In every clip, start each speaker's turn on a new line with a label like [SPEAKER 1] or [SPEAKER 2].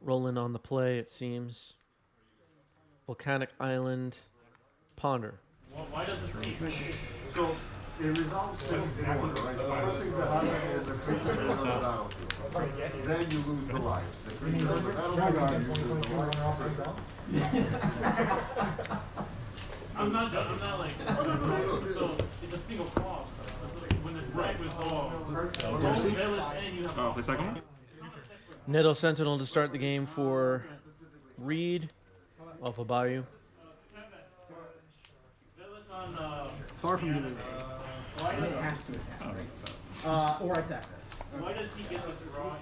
[SPEAKER 1] Rolling on the play, it seems. Volcanic Island, Ponder.
[SPEAKER 2] Well, why does it see?
[SPEAKER 3] So it resolves things in order, right? The first things that happen is the creature goes on the battlefield. Then you lose the life. The creature on the battlefield, you lose the life.
[SPEAKER 2] I'm not like. So it's a single clause. So like when this life resolves,
[SPEAKER 4] Oh, the second one?
[SPEAKER 1] Nettle Sentinel to start the game for Reid off of Bayou.
[SPEAKER 5] Far from giving away. It has to attack. Or I sack this.
[SPEAKER 2] Why does he get to draw a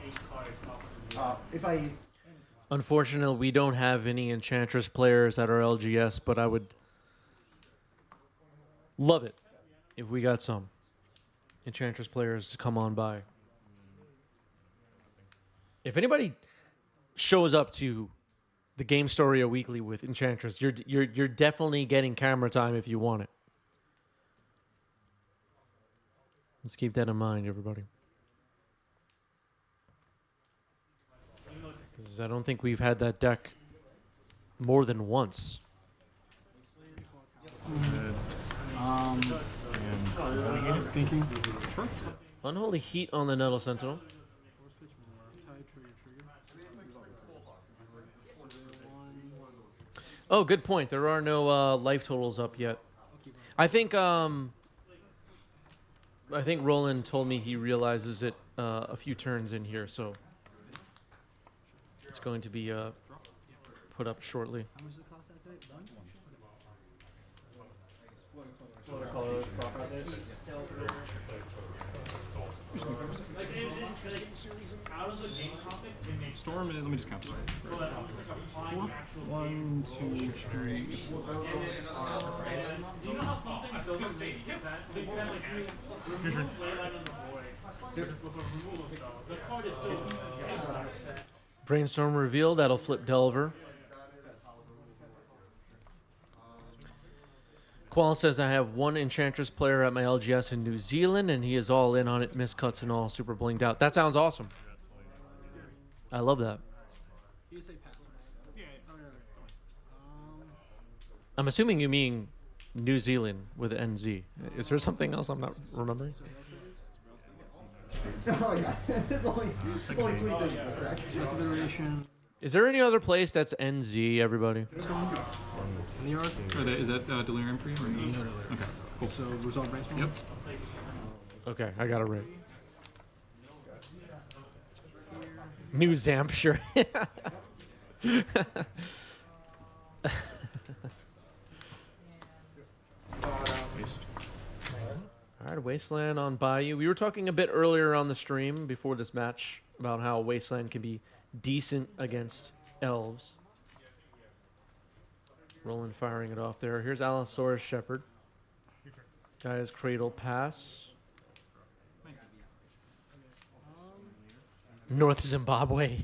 [SPEAKER 2] card?
[SPEAKER 5] If I...
[SPEAKER 1] Unfortunately, we don't have any Enchantress players at our LGS, but I would love it if we got some Enchantress players to come on by. If anybody shows up to the Game Story Weekly with Enchantress, you're definitely getting camera time if you want it. Let's keep that in mind, everybody. Because I don't think we've had that deck more than once.
[SPEAKER 5] Thinking.
[SPEAKER 1] Unholy Heat on the Nettle Sentinel. Oh, good point. There are no life totals up yet. I think Roland told me he realizes it a few turns in here, so it's going to be put up shortly.
[SPEAKER 5] How much does it cost that day?
[SPEAKER 2] Out of the game topics, it makes
[SPEAKER 4] Storm, let me just count. Sorry.
[SPEAKER 5] One, two, three, four.
[SPEAKER 2] Do you know how something doesn't make sense? They can like remove Leyline in the void. Just with a removal spell. The card is still
[SPEAKER 1] Brainstorm reveal, that'll flip Delver. Qual says I have one Enchantress player at my LGS in New Zealand, and he is all in on it, miscuts and all, super blinged out. That sounds awesome. I love that. I'm assuming you mean New Zealand with NZ. Is there something else I'm not remembering?
[SPEAKER 5] Oh yeah, it's only 3 things.
[SPEAKER 1] Is there any other place that's NZ, everybody?
[SPEAKER 5] In the arc?
[SPEAKER 4] Is that Delirium for you? Or no?
[SPEAKER 5] No.
[SPEAKER 4] Okay, cool.
[SPEAKER 5] So resolve brainstorm?
[SPEAKER 4] Yep.
[SPEAKER 1] Okay, I got it right. New Hampshire.
[SPEAKER 4] Waste.
[SPEAKER 1] All right, Wasteland on Bayou. We were talking a bit earlier on the stream before this match about how Wasteland can be decent against Elves. Roland firing it off there. Here's Allosaurus Shepherd. Guy's Cradle Pass. North Zimbabwe.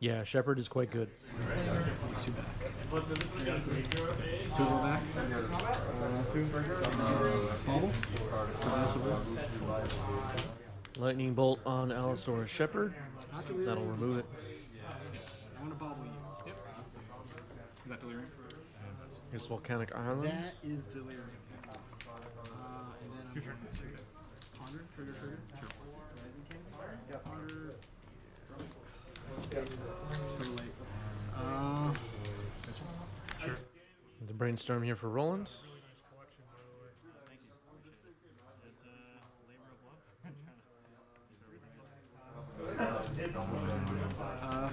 [SPEAKER 1] Yeah, Shepherd is quite good.
[SPEAKER 5] It's 2 back. 2 go back. 2. Bobble.
[SPEAKER 1] Lightning Bolt on Allosaurus Shepherd. That'll remove it.
[SPEAKER 5] I want to bobble you.
[SPEAKER 4] Yep. Is that Delirium?
[SPEAKER 1] Here's Volcanic Islands.
[SPEAKER 5] That is delirium. And then
[SPEAKER 4] Your turn.
[SPEAKER 5] Ponder, trigger. Sure. Rising King. Yep. Ponder. So late.
[SPEAKER 4] Sure.
[SPEAKER 1] The Brainstorm here for Roland.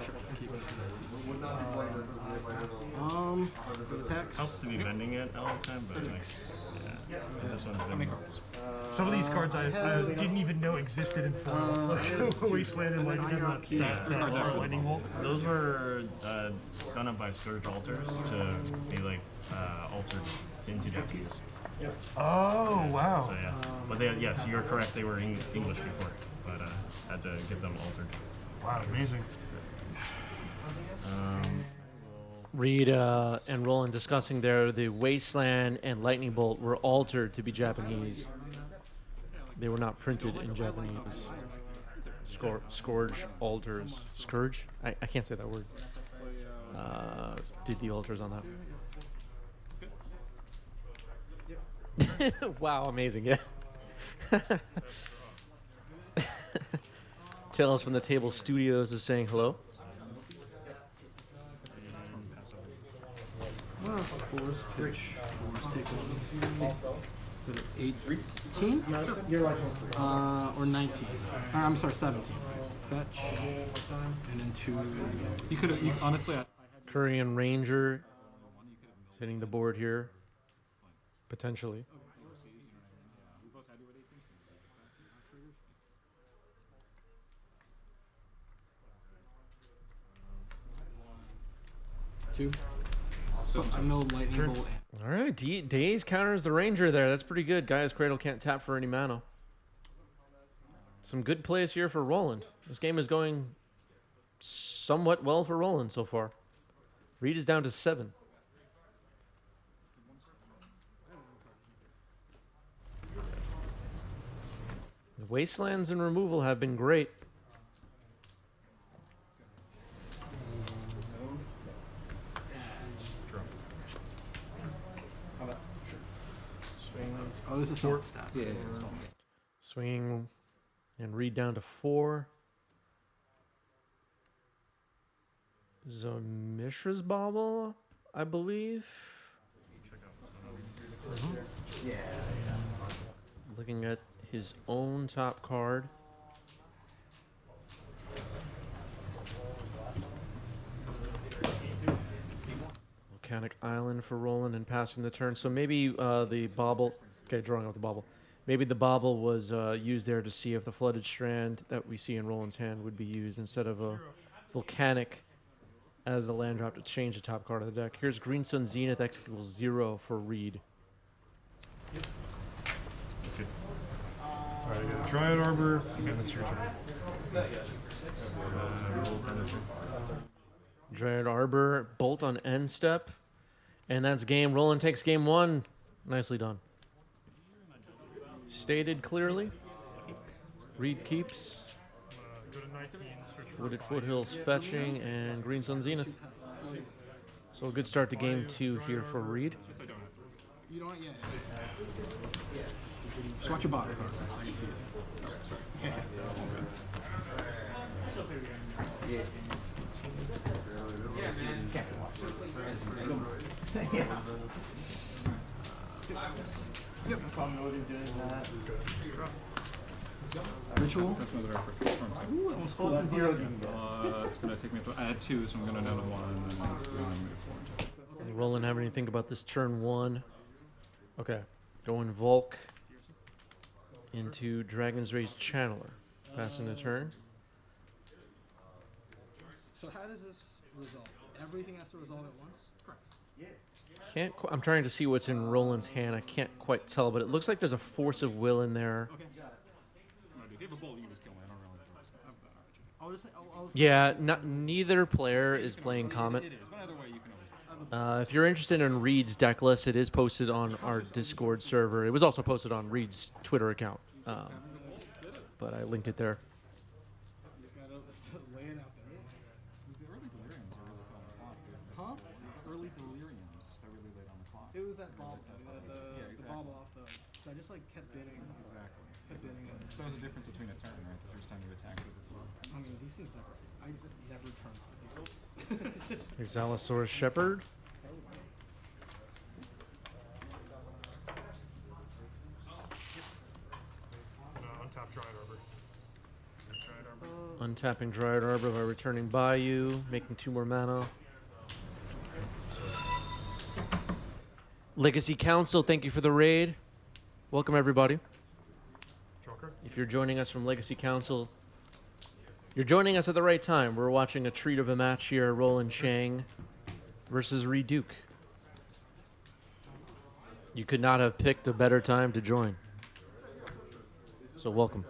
[SPEAKER 5] Sure. Keep it. For the text.
[SPEAKER 6] Helps to be bending it all the time, but like, yeah, this one's different.
[SPEAKER 7] Some of these cards I didn't even know existed in form. Like Wasteland and that Lightning Bolt.
[SPEAKER 6] Those were done up by Scourge Altars to be like altered into Japanese.
[SPEAKER 7] Oh, wow.
[SPEAKER 6] So yeah, but they, yes, you're correct. They were English before, but had to get them altered.
[SPEAKER 7] Wow, amazing.
[SPEAKER 1] Reid and Roland discussing there, the Wasteland and Lightning Bolt were altered to be Japanese. They were not printed in Japanese. Scourge alters. Scourge? I can't say that word. Did the alters on that. Wow, amazing, yeah. Tales from the Table Studios is saying hello.
[SPEAKER 5] Fours, pitch, fours, take one. 18? Your life or 19. I'm sorry, 17. Fetch. And then 2.
[SPEAKER 4] You could have, honestly,
[SPEAKER 1] Korean Ranger is hitting the board here. Potentially.
[SPEAKER 5] Two. So I know lightning bolt.
[SPEAKER 1] All right, Daze counters the Ranger there. That's pretty good. Gaia's Cradle can't tap for any mana. Some good plays here for Roland. This game is going somewhat well for Roland so far. Reid is down to 7. The Wastelands and removal have been great.
[SPEAKER 5] Oh, this is not stat.
[SPEAKER 4] yeah.
[SPEAKER 1] Swinging and Reid down to 4. Mishra's Bauble, I believe.
[SPEAKER 5] Yeah.
[SPEAKER 1] Looking at his own top card. Volcanic Island for Roland and passing the turn. So maybe the bauble. Okay, drawing out the bauble. Maybe the bauble was used there to see if the flooded strand that we see in Roland's hand would be used instead of a volcanic as the land drop to change the top card of the deck. Here's Green Sun Zenith X equals 0 for Reid.
[SPEAKER 6] That's good.
[SPEAKER 7] Alright, I got a Dryad Arbor, and it's your turn.
[SPEAKER 1] Dryad Arbor, Bolt on end step. And that's game. Roland takes game 1. Nicely done. Stated clearly. Reid keeps.
[SPEAKER 7] Go to 19, search for
[SPEAKER 1] Wooded Foothills fetching and Green Sun Zenith. So a good start to game 2 here for Reid.
[SPEAKER 5] You don't, yeah. Just watch your bottom card. I can see it. Oh, sorry. Yep. Ritual.
[SPEAKER 4] That's another effort.
[SPEAKER 5] Ooh, almost close to 0.
[SPEAKER 4] It's going to take me up to, I had 2, so I'm going to down to 1, and then it's going to move 4.
[SPEAKER 1] Roland have anything about this turn 1? Okay. Going Volk into Dragon's Rage Channeler. Passing the turn.
[SPEAKER 5] So how does this resolve? Everything has to resolve at once? Correct.
[SPEAKER 1] I'm trying to see what's in Roland's hand. I can't quite tell, but it looks like there's a Force of Will in there.
[SPEAKER 4] Okay. If you have a bolt, you can just kill me. I don't really
[SPEAKER 5] I'll just say,
[SPEAKER 1] Yeah, neither player is playing Comet.
[SPEAKER 4] It is, but either way, you can always
[SPEAKER 1] If you're interested in Reid's deck list, it is posted on our Discord server. It was also posted on Reid's Twitter account, but I linked it there.
[SPEAKER 5] just gotta lay it out there.
[SPEAKER 4] The early deliriums are really put on the clock, dude.
[SPEAKER 5] Huh?
[SPEAKER 4] Early deliriums are really late on the clock.
[SPEAKER 5] It was that bobble, the
[SPEAKER 4] exactly.
[SPEAKER 5] bobble off the. So I just like kept bidding.
[SPEAKER 4] Exactly.
[SPEAKER 5] Kept bidding it.
[SPEAKER 4] So there's a difference between a turn, right? The first time you attacked it as well.
[SPEAKER 5] I mean, these things never. I just never turn.
[SPEAKER 1] Here's Allosaurus Shepherd.
[SPEAKER 7] Untap Dryad Arbor. Dryad Arbor.
[SPEAKER 1] Untapping Dryad Arbor by returning Bayou, making 2 more mana. Legacy Council, thank you for the raid. Welcome, everybody.
[SPEAKER 7] Joker.
[SPEAKER 1] If you're joining us from Legacy Council, you're joining us at the right time. We're watching a treat of a match here, Roland Chang versus Reid Duke. You could not have picked a better time to join. So welcome.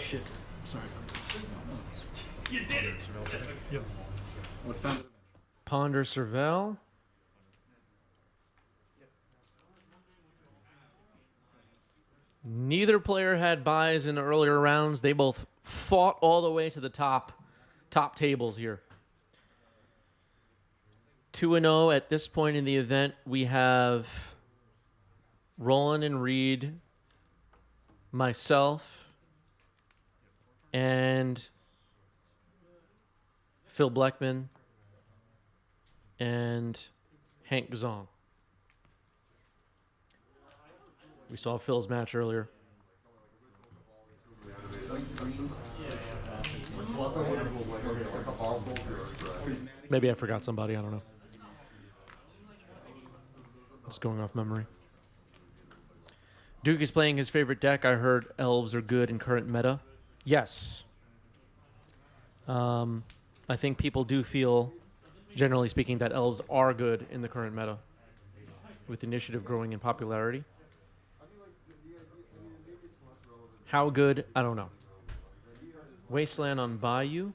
[SPEAKER 5] shit. Sorry about this.
[SPEAKER 2] You did it!
[SPEAKER 7] Yep.
[SPEAKER 5] What found it?
[SPEAKER 1] Ponder Serval. Neither player had buys in the earlier rounds. They both fought all the way to the top tables here. 2-0 at this point in the event. We have Roland and Reid, myself, and Phil Bleckman, and Hank Gazong. We saw Phil's match earlier. Maybe I forgot somebody. I don't know. Just going off memory. Duke is playing his favorite deck. I heard Elves are good in current meta. Yes. I think people do feel, generally speaking, that Elves are good in the current meta, with Initiative growing in popularity. How good? I don't know. Wasteland on Bayou.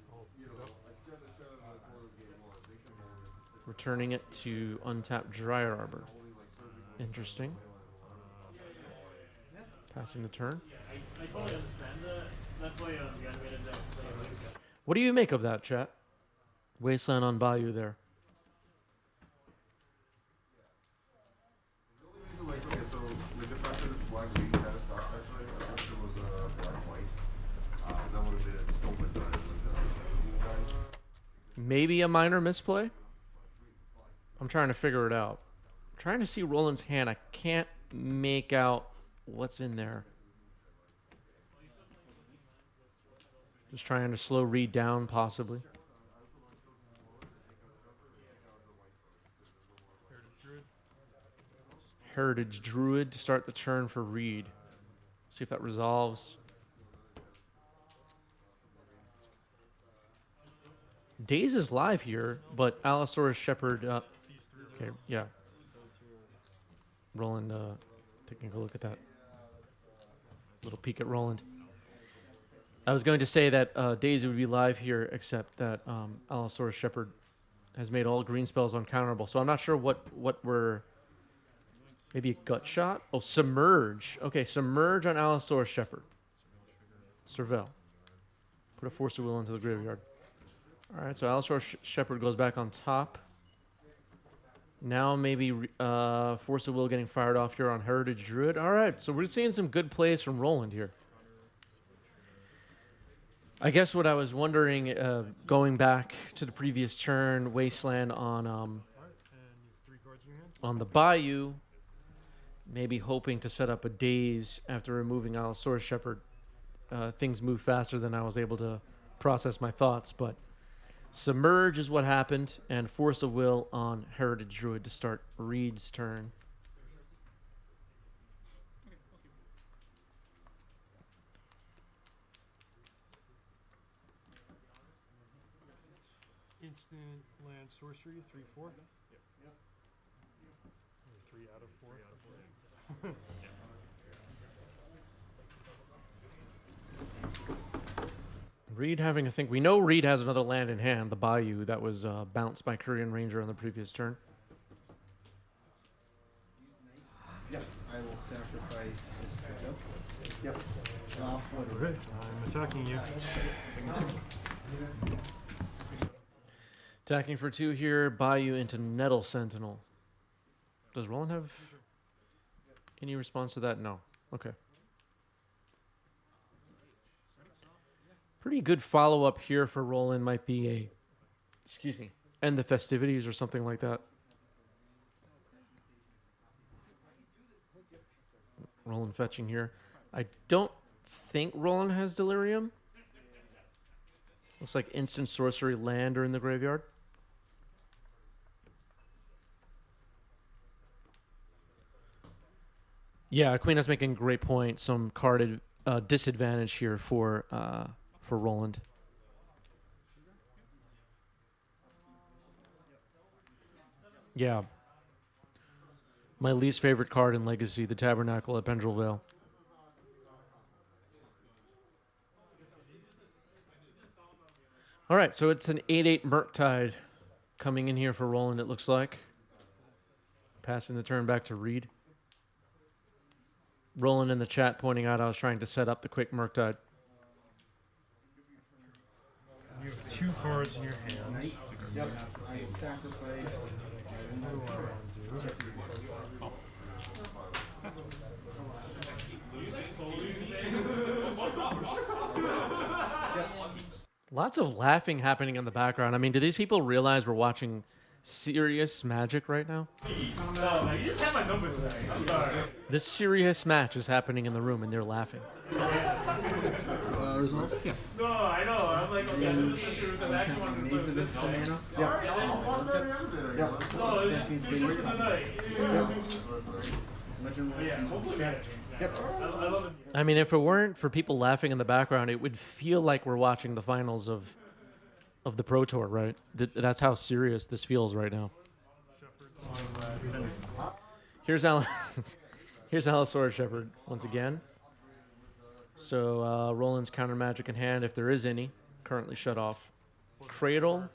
[SPEAKER 1] Returning it to untapped Dryer Arbor. Interesting. Passing the turn.
[SPEAKER 2] I totally understand that. That's why the animated deck.
[SPEAKER 1] What do you make of that, chat? Wasteland on Bayou there.
[SPEAKER 3] So with the fact that it's black, we had a soft actually. I wish it was black-white. That would have been so much better with the
[SPEAKER 1] Maybe a minor misplay? I'm trying to figure it out. I'm trying to see Roland's hand. I can't make out what's in there. Just trying to slow Reid down, possibly. Heritage Druid to start the turn for Reid. See if that resolves. Daze is live here, but Allosaurus Shepherd... okay, yeah. Roland, taking a look at that. Little peek at Roland. I was going to say that Daisy would be live here, except that Allosaurus Shepherd has made all green spells uncounterable. So I'm not sure what we're... Maybe a gut shot? Oh, Submerge. Okay, Submerge on Allosaurus Shepherd. Serval. Put a Force of Will into the graveyard. All right, so Allosaurus Shepherd goes back on top. Now maybe Force of Will getting fired off here on Heritage Druid. All right, so we're seeing some good plays from Roland here. I guess what I was wondering, going back to the previous turn, Wasteland on the Bayou, maybe hoping to set up a Daze after removing Allosaurus Shepherd. Things move faster than I was able to process my thoughts, but Submerge is what happened, and Force of Will on Heritage Druid to start Reid's turn.
[SPEAKER 7] Instant land sorcery, 3/4. Yep. 3 out of 4.
[SPEAKER 1] Reid having a think. We know Reid has another land in hand, the Bayou, that was bounced by Korean Ranger on the previous turn.
[SPEAKER 5] Yep, I will sacrifice this pickup. Yep. Off what
[SPEAKER 7] Okay, I'm attacking you.
[SPEAKER 1] Attacking for 2 here, Bayou into Nettle Sentinel. Does Roland have any response to that? No. Okay. Pretty good follow-up here for Roland might be a, excuse me, end the festivities or something like that. Roland fetching here. I don't think Roland has Delirium. Looks like instant sorcery land are in the graveyard. Yeah, Queen is making a great point. Some carded disadvantage here for Roland. Yeah. My least favorite card in Legacy, the Tabernacle at Pendrell Vale. All right, so it's an 8/8 Murktide coming in here for Roland, it looks like. Passing the turn back to Reid. Roland in the chat pointing out I was trying to set up the quick Murktide.
[SPEAKER 7] You have 2 cards in your hand.
[SPEAKER 5] Yep. I sacrifice.
[SPEAKER 1] Lots of laughing happening in the background. I mean, do these people realize we're watching serious Magic right now?
[SPEAKER 2] No, man, you just had my number today. I'm sorry.
[SPEAKER 1] This serious match is happening in the room and they're laughing.
[SPEAKER 5] Resolve? Yeah.
[SPEAKER 2] No, I know. I'm like, okay, so the actual one.
[SPEAKER 5] Maze of it, mana.
[SPEAKER 3] Yeah.
[SPEAKER 5] Yep.
[SPEAKER 2] No, it's
[SPEAKER 5] This needs
[SPEAKER 2] just
[SPEAKER 5] to be.
[SPEAKER 2] the night.
[SPEAKER 5] Legend.
[SPEAKER 2] Yeah, hopefully strategy.
[SPEAKER 5] Yep.
[SPEAKER 2] I love it.
[SPEAKER 1] I mean, if it weren't for people laughing in the background, it would feel like we're watching the finals of the Pro Tour, right? That's how serious this feels right now. Here's here's Allosaurus Shepherd once again. So Roland's counter magic in hand, if there is any, currently shut off. Cradle,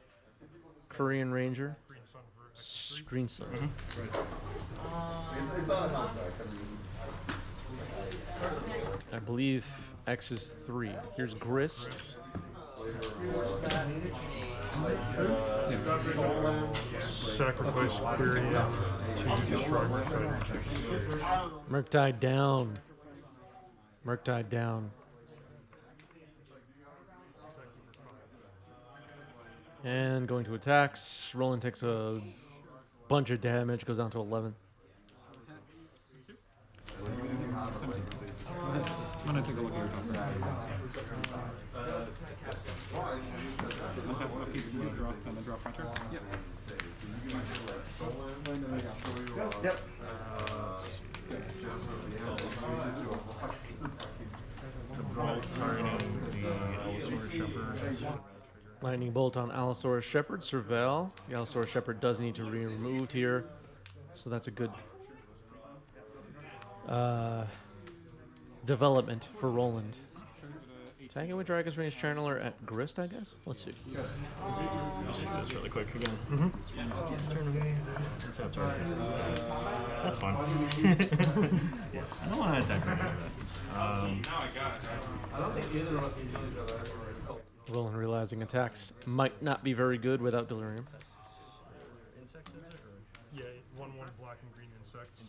[SPEAKER 1] Korean Ranger, Green Sun.
[SPEAKER 3] It's not a house back.
[SPEAKER 1] I believe X is 3. Here's Grist.
[SPEAKER 7] Sacrifice Query to destroy Murktide.
[SPEAKER 1] Murktide down. Murktide down. And going to attacks. Roland takes a bunch of damage, goes down to 11.
[SPEAKER 4] I'm gonna take a look at your top Once I upkeep, you drop and then drop my turn. Yep.
[SPEAKER 5] Yep.
[SPEAKER 6] Targeting the Allosaurus Shepherd.
[SPEAKER 1] Lightning Bolt on Allosaurus Shepherd. Surveil. The Allosaurus Shepherd does need to be removed here. So that's a good development for Roland. Tagging with Dragon's Range Channeler at Grist, I guess? Let's see.
[SPEAKER 6] Let's see this really quick again. That's fine. Yeah, I don't want to attack right into that.
[SPEAKER 1] Roland realizing attacks might not be very good without Delirium.
[SPEAKER 7] Yeah, 1/1 black and green insects.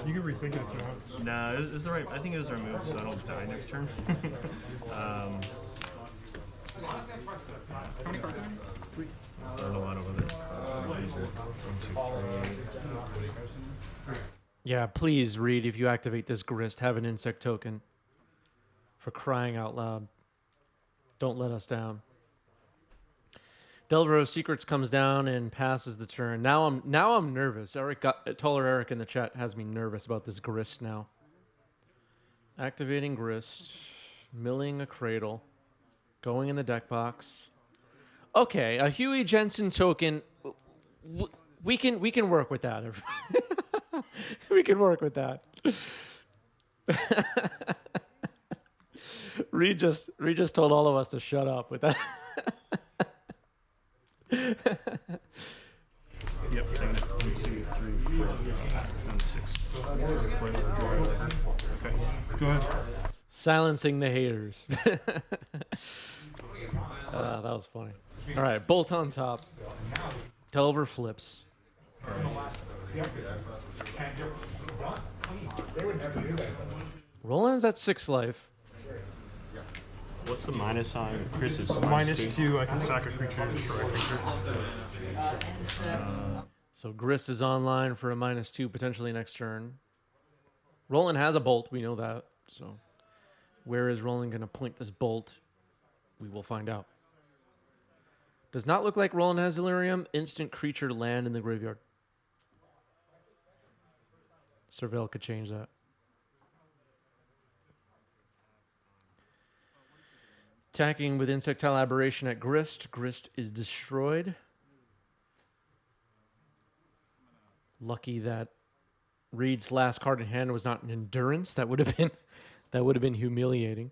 [SPEAKER 7] You can rethink it if you want.
[SPEAKER 6] No, it's the right. I think it was the right move, so I don't die next turn.
[SPEAKER 4] How many cards again? 3.
[SPEAKER 6] There's a lot over there. 1, 2, 3.
[SPEAKER 1] Yeah, please, Reid, if you activate this Grist, have an insect token. For crying out loud. Don't let us down. Delvero's Secrets comes down and passes the turn. Now I'm nervous. Taller Eric in the chat has me nervous about this Grist now. Activating Grist, milling a Cradle, going in the deck box. Okay, a Huey Jensen token. We can work with that. We can work with that. Reid just told all of us to shut up with that.
[SPEAKER 6] Yep, taking it. 1, 2, 3, 4, 5, and 6.
[SPEAKER 7] Okay, go ahead.
[SPEAKER 1] Silencing the haters. That was funny. All right, Bolt on top. Delver flips. Roland's at 6 life.
[SPEAKER 6] What's the minus on Chris's?
[SPEAKER 7] -2, I can sack a creature and destroy a creature.
[SPEAKER 1] So Grist is online for a -2 potentially next turn. Roland has a bolt, we know that. So where is Roland going to point this bolt? We will find out. Does not look like Roland has Delirium. Instant creature land in the graveyard. Surveil could change that. Attacking with Insectile Aberration at Grist. Grist is destroyed. Lucky that Reid's last card in hand was not an endurance. That would have been humiliating.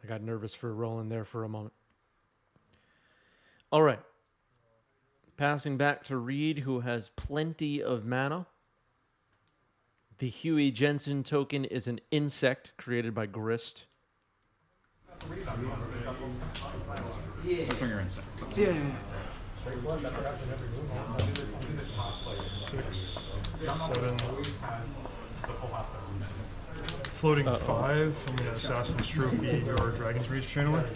[SPEAKER 1] I got nervous for Roland there for a moment. All right. Passing back to Reid, who has plenty of mana. The Huey Jensen token is an insect created by Grist.
[SPEAKER 4] Let's bring your insect.
[SPEAKER 5] Yeah.
[SPEAKER 7] 6, 7. Floating 5 from the Assassin's Trophy or Dragon's Rage channeler.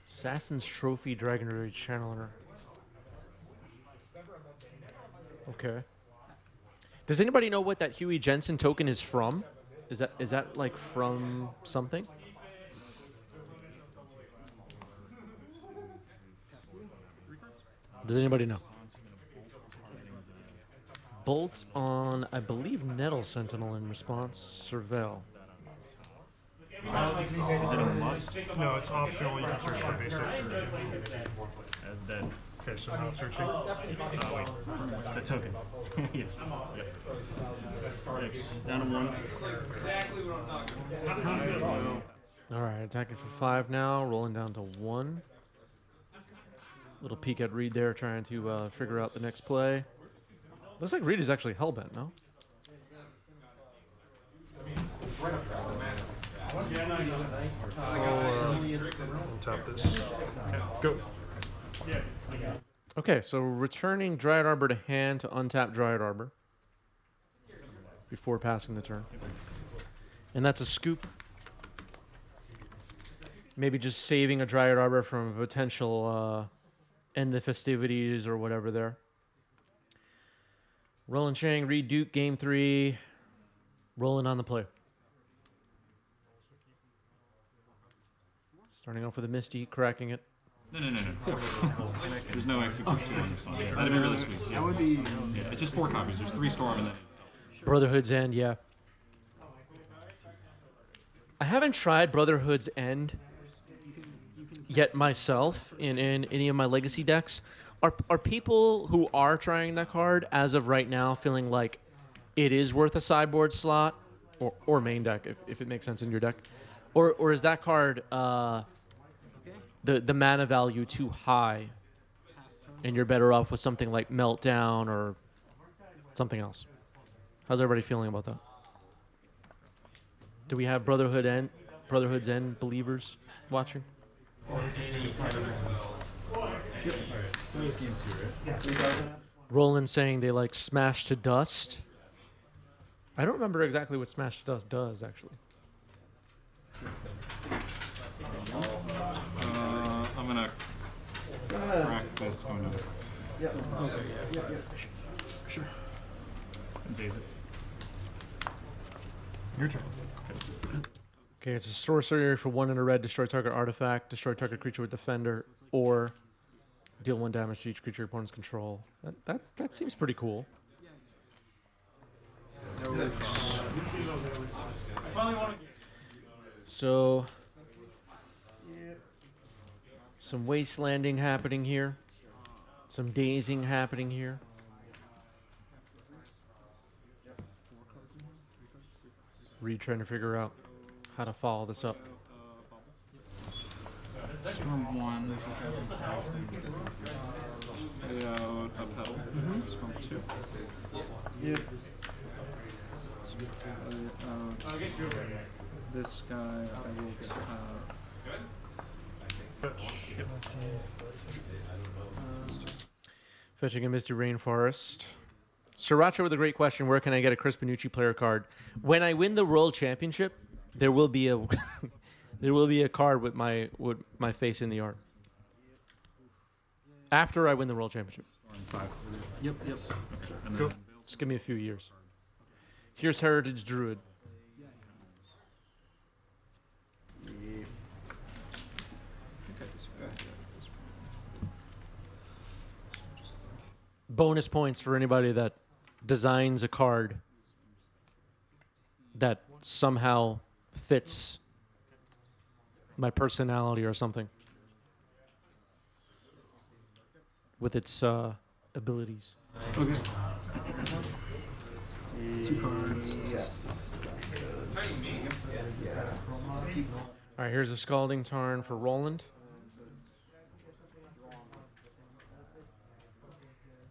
[SPEAKER 1] Assassin's Trophy Dragon Rage Channeler. Okay. Does anybody know what that Huey Jensen token is from? Is that like from something? Does anybody know? Bolt on, I believe, Nettle Sentinel in response. Surveil.
[SPEAKER 6] Is it a must?
[SPEAKER 7] No, it's optional. You can search for basic.
[SPEAKER 6] As dead.
[SPEAKER 7] Okay, so not searching.
[SPEAKER 6] The token. Yeah. X. Down to 1.
[SPEAKER 1] All right, attacking for 5 now, rolling down to 1. Little peek at Reid there, trying to figure out the next play. Looks like Reid is actually hellbent, no?
[SPEAKER 7] I'll tap this. Okay, go.
[SPEAKER 1] Okay, so returning Dryad Arbor to hand to untap Dryad Arbor before passing the turn. And that's a scoop. Maybe just saving a Dryad Arbor from a potential end the festivities or whatever there. Roland Chang, Reid Duke, game 3. Rolling on the play. Starting off with a Misty, cracking it.
[SPEAKER 4] No. There's no execute 2 on this one. That'd be really sweet. Yeah.
[SPEAKER 5] That would be.
[SPEAKER 4] Yeah, it's just 4 copies. There's 3 Storm and then.
[SPEAKER 1] Brotherhood's End, yeah. I haven't tried Brotherhood's End yet myself in any of my legacy decks. Are people who are trying that card as of right now feeling like it is worth a sideboard slot or main deck if it makes sense in your deck, or is that card the mana value too high, and you're better off with something like Meltdown or something else? How's everybody feeling about that? Do we have Brotherhood's End believers watching? Roland saying they like Smash to Dust. I don't remember exactly what Smash to Dust does, actually.
[SPEAKER 4] I'm gonna crack this one.
[SPEAKER 5] Yeah. Okay. Yeah.
[SPEAKER 7] Sure.
[SPEAKER 6] Daze it.
[SPEAKER 7] Your turn.
[SPEAKER 1] Okay, it's a sorcery for 1 and a red. Destroy target artifact. Destroy target creature with defender, or deal 1 damage to each creature your opponent's control. That seems pretty cool. So, some wastelanding happening here. Some dazing happening here. Reid trying to figure out how to follow this up.
[SPEAKER 4] Storm 1. Play out Upheld. Storm 2.
[SPEAKER 5] Yeah.
[SPEAKER 4] This guy, I will get
[SPEAKER 1] Fetching a Misty Rainforest. Sriracha with a great question. Where can I get a Chris Panucci player card? When I win the World Championship, there will be a there will be a card with my face in the art. After I win the World Championship.
[SPEAKER 4] Storm 5.
[SPEAKER 5] Yep.
[SPEAKER 4] And
[SPEAKER 7] Go.
[SPEAKER 4] then
[SPEAKER 1] Just give me a few years. Here's Heritage Druid. Bonus points for anybody that designs a card that somehow fits my personality or something. with its abilities.
[SPEAKER 4] Okay. 2 cards.
[SPEAKER 1] All right, here's a Scalding Tarn for Roland.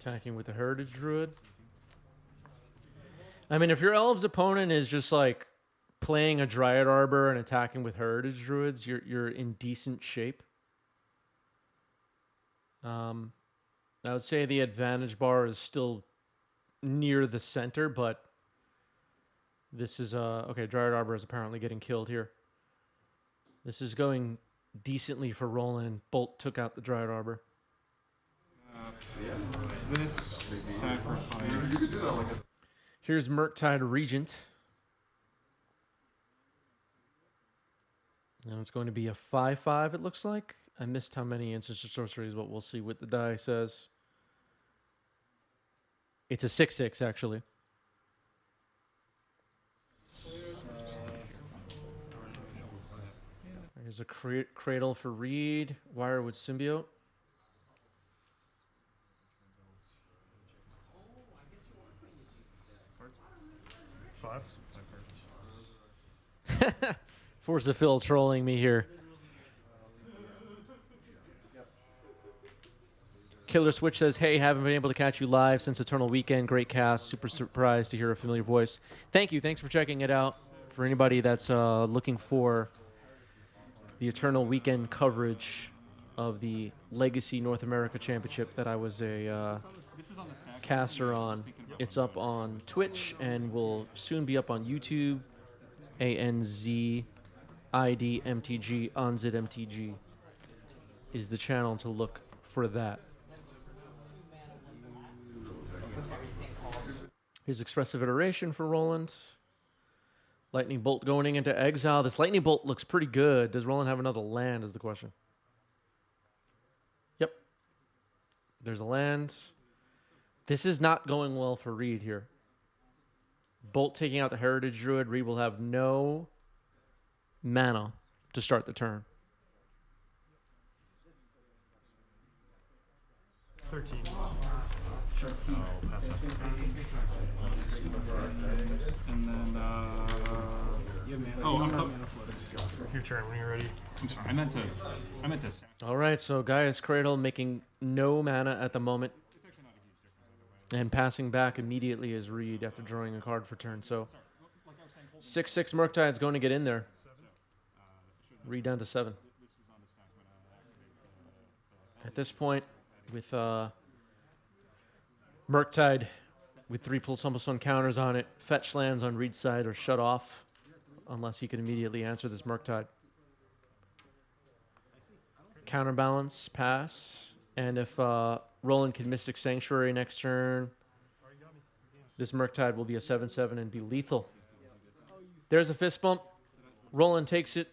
[SPEAKER 1] Attacking with the Heritage Druid. I mean, if your Elves opponent is just like playing a Dryad Arbor and attacking with Heritage Druids, you're in decent shape. I would say the advantage bar is still near the center, but this is okay. Dryad Arbor is apparently getting killed here. This is going decently for Roland. Bolt took out the Dryad Arbor.
[SPEAKER 4] This sacrifice.
[SPEAKER 1] Here's Murktide Regent. And it's going to be a 5/5, it looks like. I missed how many instants or sorceries, but we'll see what the die says. It's a 6/6, actually. Here's a Cradle for Reid. Wirewood Symbiote. Force of Phil trolling me here. Killer Switch says, hey, haven't been able to catch you live since Eternal Weekend. Great cast. Super surprised to hear a familiar voice. Thank you. Thanks for checking it out. For anybody that's looking for the Eternal Weekend coverage of the Legacy North America Championship that I was a caster on, it's up on Twitch and will soon be up on YouTube. ANZID MTG, Onzid MTG is the channel to look for that. Here's Expressive Iteration for Roland. Lightning Bolt going into exile. This Lightning Bolt looks pretty good. Does Roland have another land is the question. Yep. There's a land. This is not going well for Reid here. Bolt taking out the Heritage Druid. Reid will have no mana to start the turn.
[SPEAKER 7] 13.
[SPEAKER 4] Sure.
[SPEAKER 6] Oh, pass up.
[SPEAKER 4] And then,
[SPEAKER 7] Your turn when you're ready.
[SPEAKER 4] I'm sorry. I meant to.
[SPEAKER 1] All right, so Gaia's Cradle making no mana at the moment. And passing back immediately is Reid after drawing a card for turn. So 6/6 Murktide's going to get in there. Reid down to 7. At this point, with Murktide with 3 Pulsumble counters on it, fetch lands on Reid's side are shut off unless he can immediately answer this Murktide. Counterbalance, pass. And if Roland can Mystic Sanctuary next turn, this Murktide will be a 7/7 and be lethal. There's a fist bump. Roland takes it.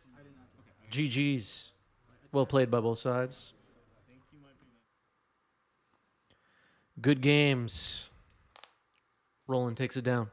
[SPEAKER 1] GG's. Well played by both sides. Good games. Roland takes it down.